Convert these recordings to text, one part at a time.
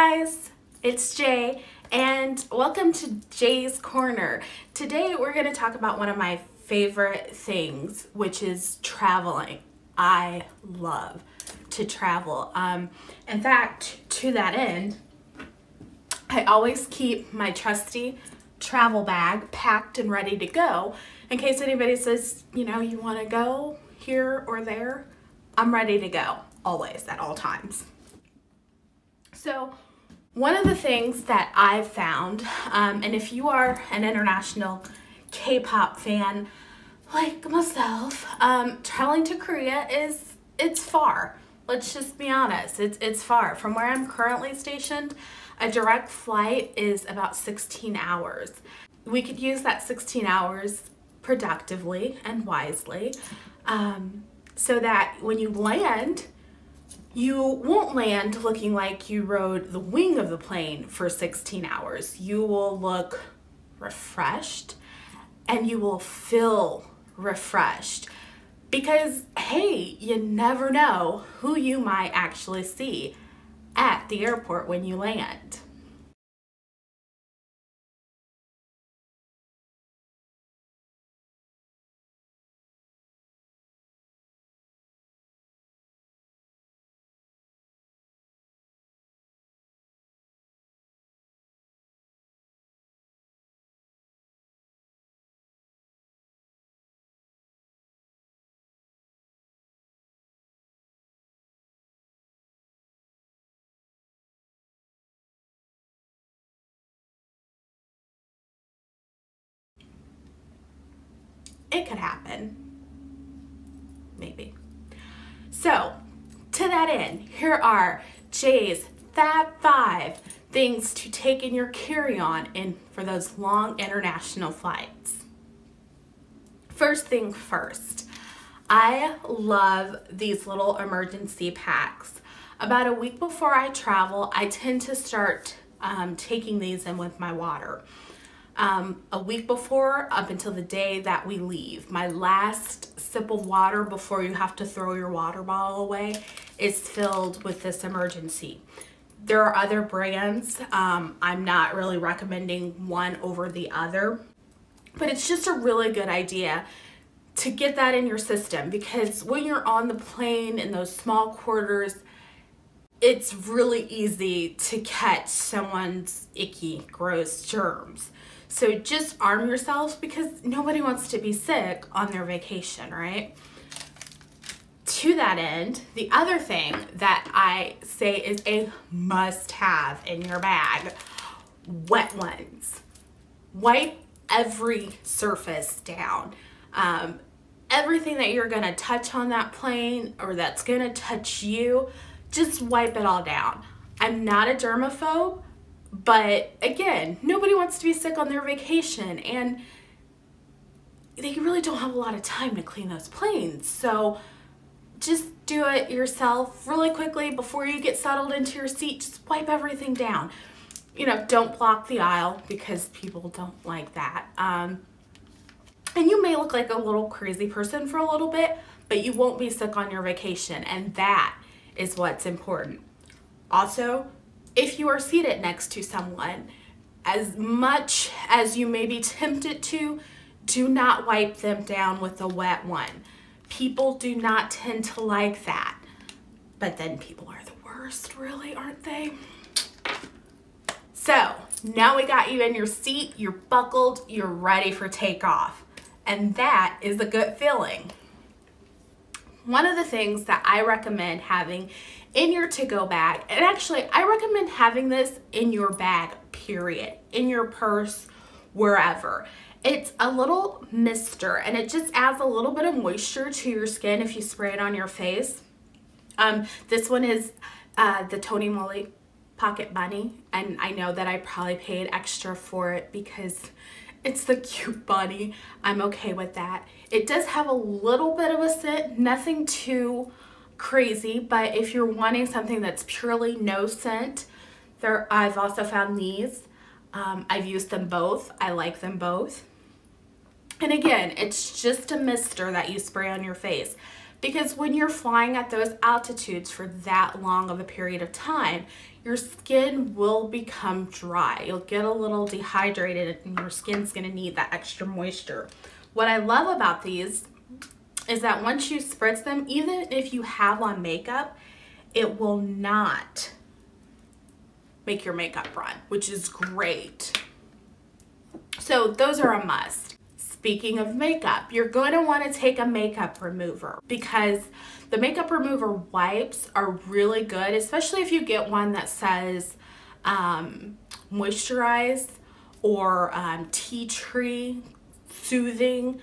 guys, it's Jay and welcome to Jay's Corner. Today we're going to talk about one of my favorite things, which is traveling. I love to travel. In fact, to that end, I always keep my trusty travel bag packed and ready to go in case anybody says, you know, you want to go here or there. I'm ready to go, always, at all times. So one of the things that I've found, and if you are an international K-pop fan like myself, traveling to Korea it's far. Let's just be honest, it's far. From where I'm currently stationed, a direct flight is about 16 hours. We could use that 16 hours productively and wisely, so that when you land, you won't land looking like you rode the wing of the plane for 16 hours. You will look refreshed and you will feel refreshed because, hey, you never know who you might actually see at the airport when you land. It could happen, maybe. So, to that end, here are Jay's Fab 5 things to take in your carry-on for those long international flights. First thing first, I love these little emergency packs. About a week before I travel, I tend to start taking these in with my water. A week before, up until the day that we leave. My last sip of water before you have to throw your water bottle away is filled with this emergency. There are other brands. I'm not really recommending one over the other, but it's just a really good idea to get that in your system, because when you're on the plane in those small quarters, it's really easy to catch someone's icky, gross germs. So just arm yourself, because nobody wants to be sick on their vacation, right? To that end, the other thing that I say is a must-have in your bag, wet ones. Wipe every surface down. Everything that you're gonna touch on that plane or that's gonna touch you, just wipe it all down. I'm not a germaphobe, but again, nobody wants to be sick on their vacation, and they really don't have a lot of time to clean those planes. So just do it yourself really quickly before you get settled into your seat. Just wipe everything down. You know, don't block the aisle, because people don't like that. And you may look like a little crazy person for a little bit, but you won't be sick on your vacation, and that is what's important. Also, if you are seated next to someone, as much as you may be tempted to, do not wipe them down with a wet one. People do not tend to like that. But then people are the worst, really, aren't they? So, now we got you in your seat, you're buckled, you're ready for takeoff. And that is a good feeling. One of the things that I recommend having in your to-go bag, and actually I recommend having this in your bag, period, in your purse, wherever. It's a little mister, and it just adds a little bit of moisture to your skin if you spray it on your face. This one is the Tony Moly Pocket Bunny, and I know that I probably paid extra for it because it's the cute bunny. I'm okay with that. It does have a little bit of a scent, nothing too crazy, but if you're wanting something that's purely no scent, I've also found these. I've used them both. I like them both. And again, it's just a mister that you spray on your face, because when you're flying at those altitudes for that long of a period of time, your skin will become dry. You'll get a little dehydrated and your skin's gonna need that extra moisture. What I love about these is that once you spritz them, even if you have on makeup, it will not make your makeup run, which is great. So those are a must. Speaking of makeup, you're going to want to take a makeup remover because the makeup remover wipes are really good, especially if you get one that says moisturize or tea tree soothing,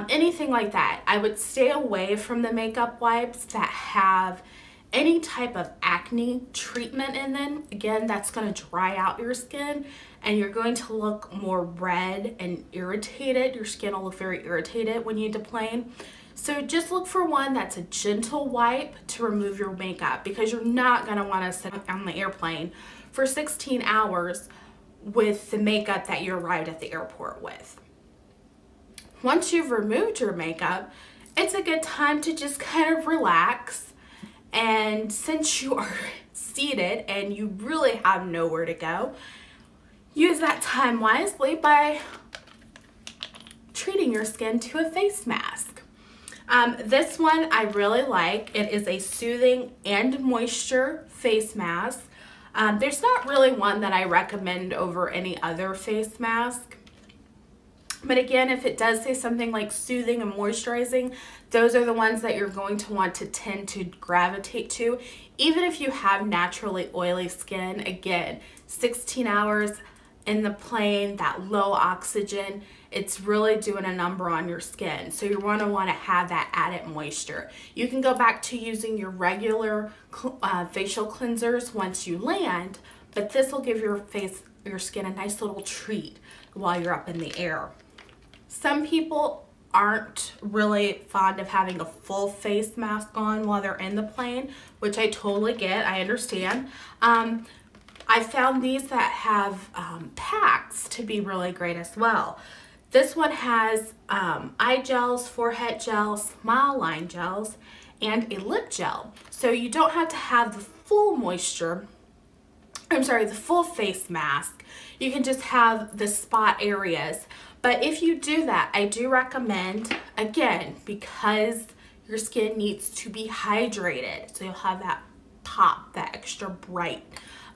anything like that. I would stay away from the makeup wipes that have any type of acne treatment in them. Again, that's going to dry out your skin and you're going to look more red and irritated. Your skin will look very irritated when you deplane. So just look for one that's a gentle wipe to remove your makeup, because you're not going to want to sit on the airplane for 16 hours with the makeup that you arrived at the airport with. Once you've removed your makeup, it's a good time to just kind of relax. And since you are seated and you really have nowhere to go, use that time wisely by treating your skin to a face mask. This one I really like. It is a soothing and moisture face mask. There's not really one that I recommend over any other face mask. But again, if it does say something like soothing and moisturizing, those are the ones that you're going to want to tend to gravitate to. Even if you have naturally oily skin, again, 16 hours in the plane, that low oxygen, it's really doing a number on your skin. So you're going to want to have that added moisture. You can go back to using your regular facial cleansers once you land, but this will give your skin a nice little treat while you're up in the air. Some people aren't really fond of having a full face mask on while they're in the plane, which I totally get, I understand. I found these that have packs to be really great as well. This one has eye gels, forehead gels, smile line gels, and a lip gel. So you don't have to have the full the full face mask. You can just have the spot areas. But if you do that, I do recommend, again, because your skin needs to be hydrated, so you'll have that pop, that extra bright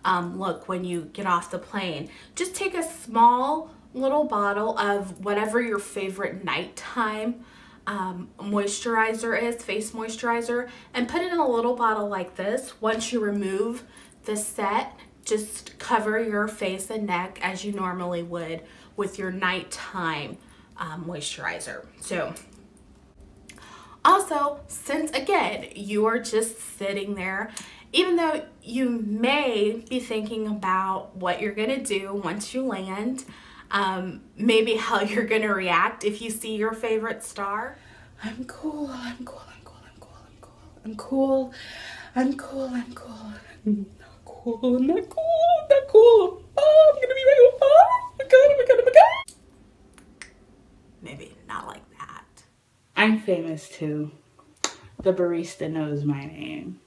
look when you get off the plane. Just take a small little bottle of whatever your favorite nighttime moisturizer is, face moisturizer, and put it in a little bottle like this. Once you remove the set, just cover your face and neck as you normally would with your nighttime moisturizer. So also, since again, you are just sitting there, even though you may be thinking about what you're gonna do once you land, maybe how you're gonna react if you see your favorite star. I'm cool, I'm cool, I'm cool, I'm cool, I'm cool, I'm cool, I'm cool, I'm cool, I'm cool, I'm not cool, I'm not cool. Oh, I'm gonna be right. Oh my god, oh my god, oh my god. Maybe not like that. I'm famous too. The barista knows my name.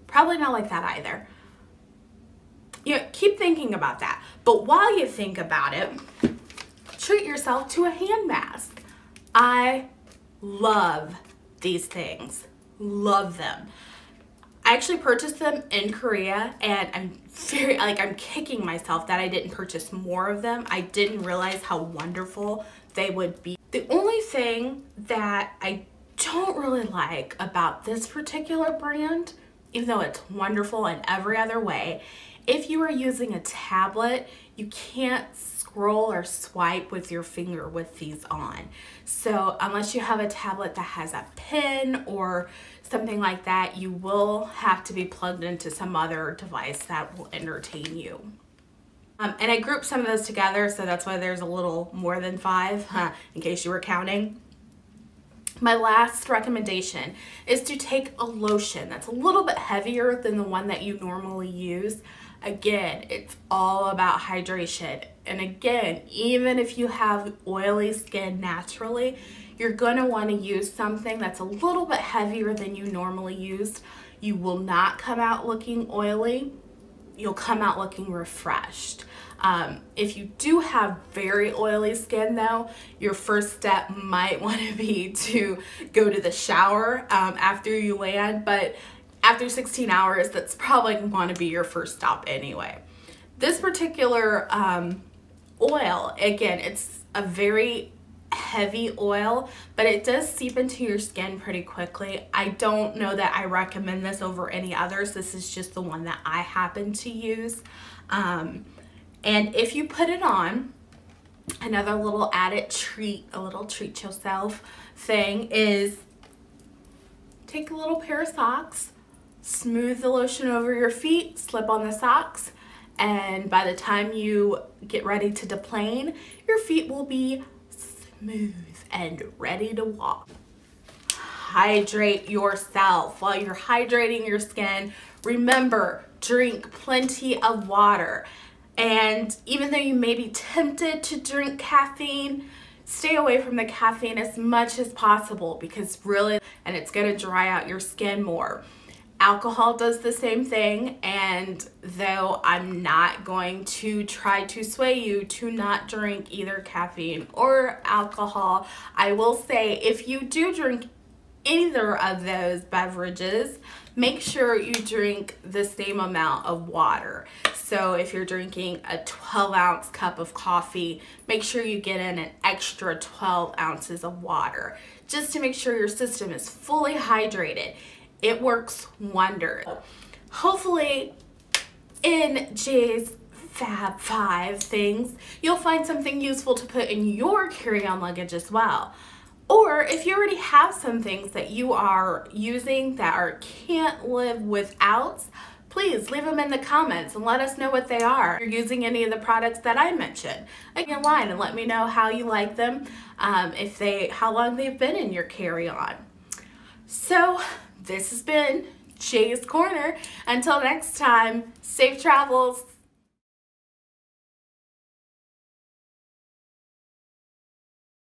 Probably not like that either. You know, keep thinking about that. But while you think about it, treat yourself to a hand mask. I love these things. Love them. I actually purchased them in Korea and I'm kicking myself that I didn't purchase more of them. I didn't realize how wonderful they would be. The only thing that I don't really like about this particular brand, even though it's wonderful in every other way, if you are using a tablet, you can't scroll or swipe with your finger with these on. So unless you have a tablet that has a pen or something like that, you will have to be plugged into some other device that will entertain you. And I grouped some of those together, so that's why there's a little more than 5, in case you were counting. My last recommendation is to take a lotion that's a little bit heavier than the one that you normally use. Again, it's all about hydration. And again, even if you have oily skin naturally, you're gonna wanna use something that's a little bit heavier than you normally use. You will not come out looking oily. You'll come out looking refreshed. If you do have very oily skin though, your first step might want to be to go to the shower after you land, but after 16 hours, that's probably going to be your first stop anyway. This particular oil, again, it's a very heavy oil, but it does seep into your skin pretty quickly. I don't know that I recommend this over any others. This is just the one that I happen to use. And if you put it on, another little added treat, a little treat yourself thing is take a little pair of socks, smooth the lotion over your feet, slip on the socks, and by the time you get ready to deplane, your feet will be smooth and ready to walk. Hydrate yourself. While you're hydrating your skin, remember, drink plenty of water. And even though you may be tempted to drink caffeine, stay away from the caffeine as much as possible, because really, and it's going to dry out your skin more. Alcohol does the same thing, and though I'm not going to try to sway you to not drink either caffeine or alcohol, I will say if you do drink either of those beverages, make sure you drink the same amount of water. So if you're drinking a 12-ounce cup of coffee, make sure you get in an extra 12 ounces of water, just to make sure your system is fully hydrated. It works wonders. Hopefully in Jay's Fab 5 things, you'll find something useful to put in your carry-on luggage as well. Or if you already have some things that you are using that can't live without, please leave them in the comments and let us know what they are. If you're using any of the products that I mentioned, like in line, and let me know how you like them, how long they've been in your carry-on. So this has been Jay's Corner. Until next time, safe travels.